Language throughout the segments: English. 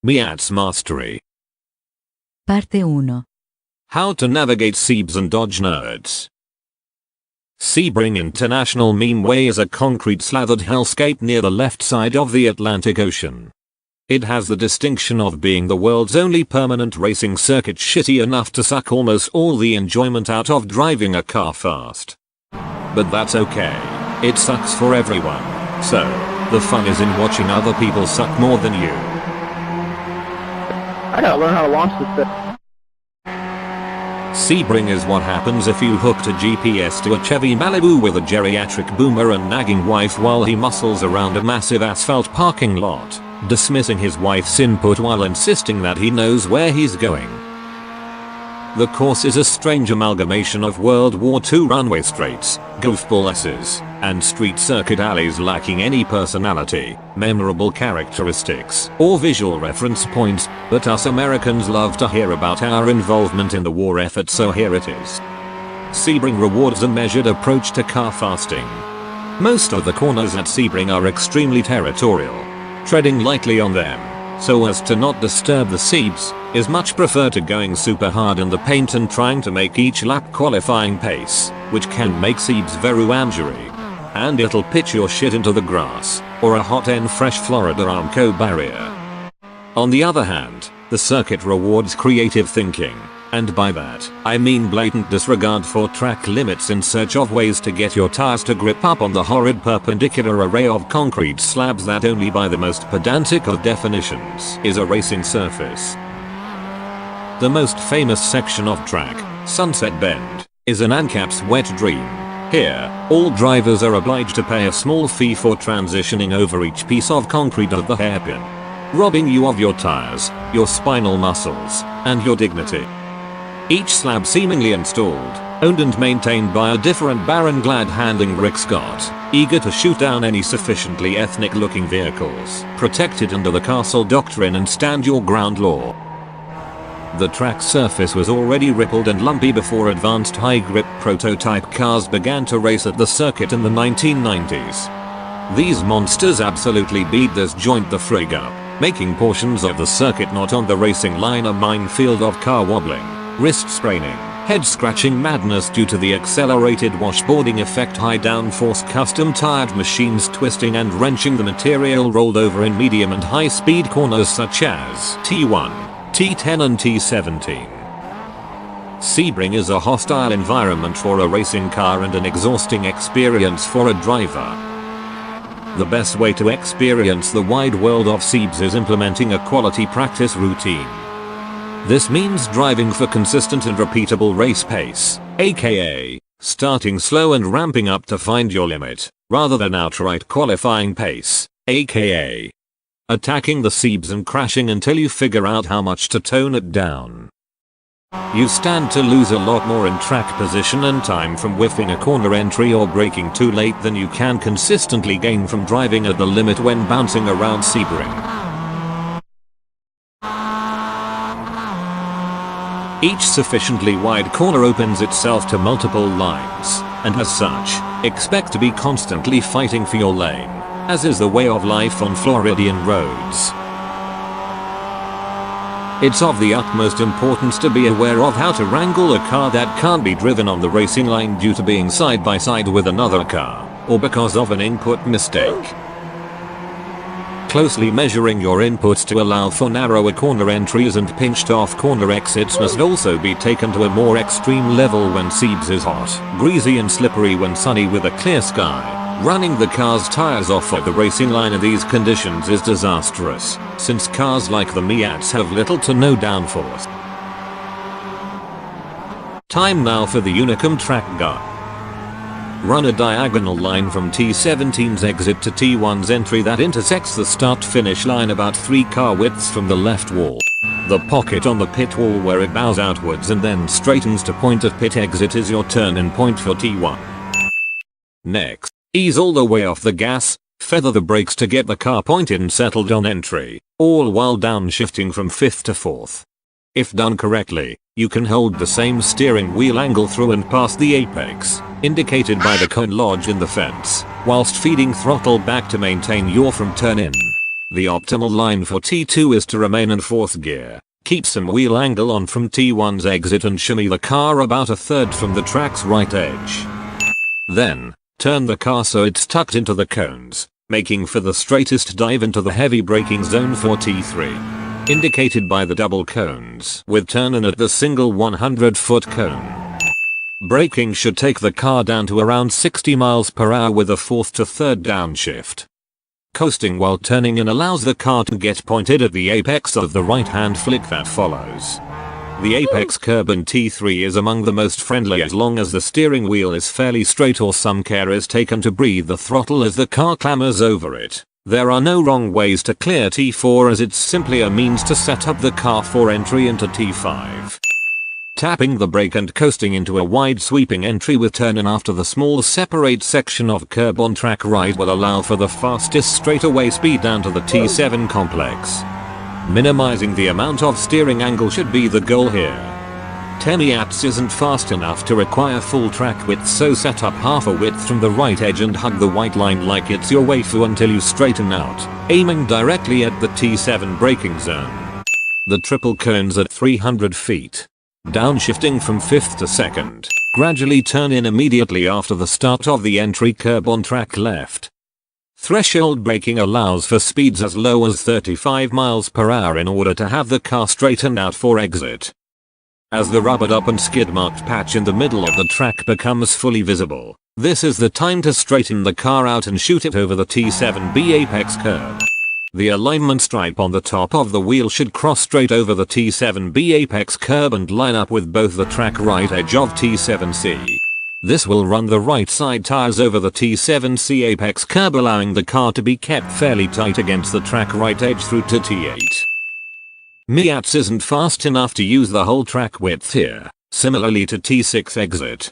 Miats Mastery. Parte 1. How to navigate Sebs and dodge nerds. Sebring International Memeway is a concrete slathered hellscape near the left side of the Atlantic Ocean. It has the distinction of being the world's only permanent racing circuit shitty enough to suck almost all the enjoyment out of driving a car fast. But that's okay. It sucks for everyone. So, the fun is in watching other people suck more than you. I gotta learn how to launch this thing. Sebring is what happens if you hooked a GPS to a Chevy Malibu with a geriatric boomer and nagging wife while he muscles around a massive asphalt parking lot, dismissing his wife's input while insisting that he knows where he's going. The course is a strange amalgamation of World War II runway straights, goofball S's, and street circuit alleys lacking any personality, memorable characteristics, or visual reference points, but us Americans love to hear about our involvement in the war effort, so here it is. Sebring rewards a measured approach to car fasting. Most of the corners at Sebring are extremely territorial. Treading lightly on them, so as to not disturb the Sebs, is much preferred to going super hard in the paint and trying to make each lap qualifying pace, which can make Sebs very injury. And it'll pitch your shit into the grass, or a hot and fresh Florida Armco barrier. On the other hand, the circuit rewards creative thinking, and by that, I mean blatant disregard for track limits in search of ways to get your tires to grip up on the horrid perpendicular array of concrete slabs that only by the most pedantic of definitions is a racing surface. The most famous section of track, Sunset Bend, is an ANCAP's wet dream. Here, all drivers are obliged to pay a small fee for transitioning over each piece of concrete at the hairpin, robbing you of your tires, your spinal muscles, and your dignity. Each slab seemingly installed, owned and maintained by a different Baron glad-handing Rick Scott, eager to shoot down any sufficiently ethnic-looking vehicles, protected under the Castle Doctrine and Stand Your Ground law. The track surface was already rippled and lumpy before advanced high-grip prototype cars began to race at the circuit in the 1990s. These monsters absolutely beat this joint the frig up, making portions of the circuit not on the racing line a minefield of car wobbling, wrist spraining, head scratching madness due to the accelerated washboarding effect, high downforce custom tired machines twisting and wrenching the material rolled over in medium and high speed corners such as T1, T10 and T17. Sebring is a hostile environment for a racing car and an exhausting experience for a driver. The best way to experience the wide world of Sebs is implementing a quality practice routine. This means driving for consistent and repeatable race pace, aka starting slow and ramping up to find your limit, rather than outright qualifying pace, aka attacking the Sebs and crashing until you figure out how much to tone it down. You stand to lose a lot more in track position and time from whiffing a corner entry or braking too late than you can consistently gain from driving at the limit when bouncing around Sebring. Each sufficiently wide corner opens itself to multiple lines, and as such, expect to be constantly fighting for your lane, as is the way of life on Floridian roads. It's of the utmost importance to be aware of how to wrangle a car that can't be driven on the racing line due to being side by side with another car, or because of an input mistake. Closely measuring your inputs to allow for narrower corner entries and pinched off corner exits must also be taken to a more extreme level when Sebs is hot, greasy and slippery when sunny with a clear sky. Running the car's tires off at the racing line in these conditions is disastrous, since cars like the Miats have little to no downforce. Time now for the Unicum track guide. Run a diagonal line from T17's exit to T1's entry that intersects the start-finish line about 3 car widths from the left wall. The pocket on the pit wall where it bows outwards and then straightens to point at pit exit is your turn-in point for T1. Next, ease all the way off the gas, feather the brakes to get the car pointed and settled on entry, all while downshifting from 5th to 4th. If done correctly, you can hold the same steering wheel angle through and past the apex, indicated by the cone lodged in the fence, whilst feeding throttle back to maintain your from turn in. The optimal line for T2 is to remain in 4th gear, keep some wheel angle on from T1's exit and shimmy the car about a third from the track's right edge. Then, turn the car so it's tucked into the cones, making for the straightest dive into the heavy braking zone for T3. Indicated by the double cones with turn in at the single 100-foot cone. Braking should take the car down to around 60 miles per hour with a 4th to 3rd downshift. Coasting while turning in allows the car to get pointed at the apex of the right-hand flick that follows. The apex curb in T3 is among the most friendly as long as the steering wheel is fairly straight or some care is taken to breathe the throttle as the car clambers over it. There are no wrong ways to clear T4 as it's simply a means to set up the car for entry into T5. Tapping the brake and coasting into a wide sweeping entry with turn in after the small separate section of curb on track right will allow for the fastest straightaway speed down to the T7 complex. Minimizing the amount of steering angle should be the goal here. Miats isn't fast enough to require full track width, so set up half a width from the right edge and hug the white line like it's your waifu until you straighten out, aiming directly at the T7 braking zone. The triple cones at 300 feet. Downshifting from 5th to 2nd. Gradually turn in immediately after the start of the entry curb on track left. Threshold braking allows for speeds as low as 35 miles per hour in order to have the car straightened out for exit. As the rubbered up and skid marked patch in the middle of the track becomes fully visible, this is the time to straighten the car out and shoot it over the T7B apex curb. The alignment stripe on the top of the wheel should cross straight over the T7B apex curb and line up with both the track right edge of T7C. This will run the right side tires over the T7C apex curb, allowing the car to be kept fairly tight against the track right edge through to T8. Miats isn't fast enough to use the whole track width here, similarly to T6 exit.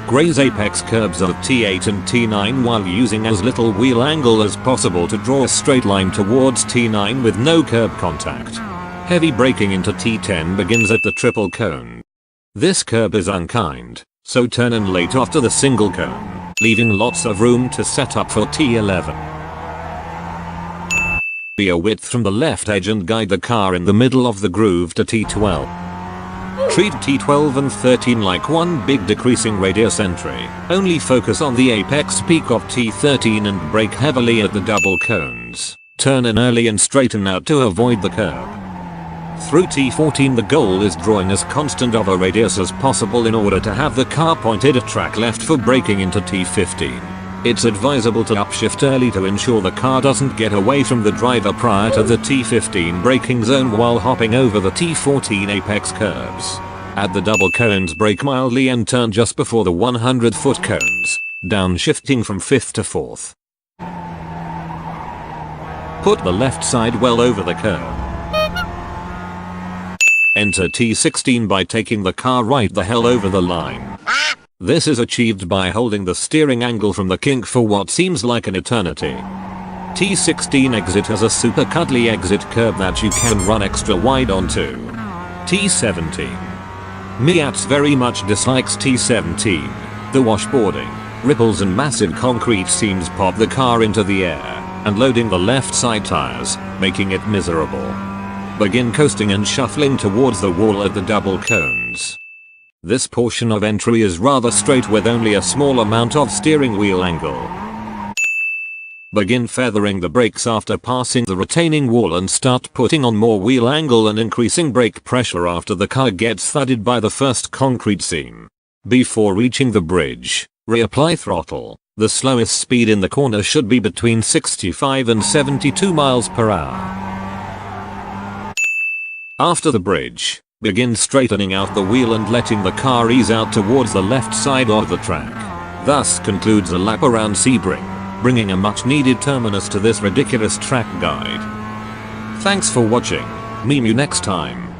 Graze apex curbs of T8 and T9 while using as little wheel angle as possible to draw a straight line towards T9 with no curb contact. Heavy braking into T10 begins at the triple cone. This curb is unkind, so turn in late after the single cone, leaving lots of room to set up for T11. Be a width from the left edge and guide the car in the middle of the groove to T12. Treat T12 and 13 like one big decreasing radius entry. Only focus on the apex peak of T13 and brake heavily at the double cones. Turn in early and straighten out to avoid the curb. Through T14 the goal is drawing as constant of a radius as possible in order to have the car pointed at track left for braking into T15. It's advisable to upshift early to ensure the car doesn't get away from the driver prior to the T15 braking zone while hopping over the T14 apex curves. At the double cones brake mildly and turn just before the 100-foot cones, downshifting from 5th to 4th. Put the left side well over the curb. Enter T16 by taking the car right the hell over the line. This is achieved by holding the steering angle from the kink for what seems like an eternity. T16 exit has a super cuddly exit curb that you can run extra wide onto. T17. Miats very much dislikes T17. The washboarding, ripples and massive concrete seams pop the car into the air, and loading the left side tires, making it miserable. Begin coasting and shuffling towards the wall at the double cones. This portion of entry is rather straight with only a small amount of steering wheel angle. Begin feathering the brakes after passing the retaining wall and start putting on more wheel angle and increasing brake pressure after the car gets thudded by the first concrete seam. Before reaching the bridge, reapply throttle. The slowest speed in the corner should be between 65 and 72 miles per hour. After the bridge, begin straightening out the wheel and letting the car ease out towards the left side of the track. Thus concludes a lap around Sebring, bringing a much needed terminus to this ridiculous track guide. Thanks for watching. Meet you next time.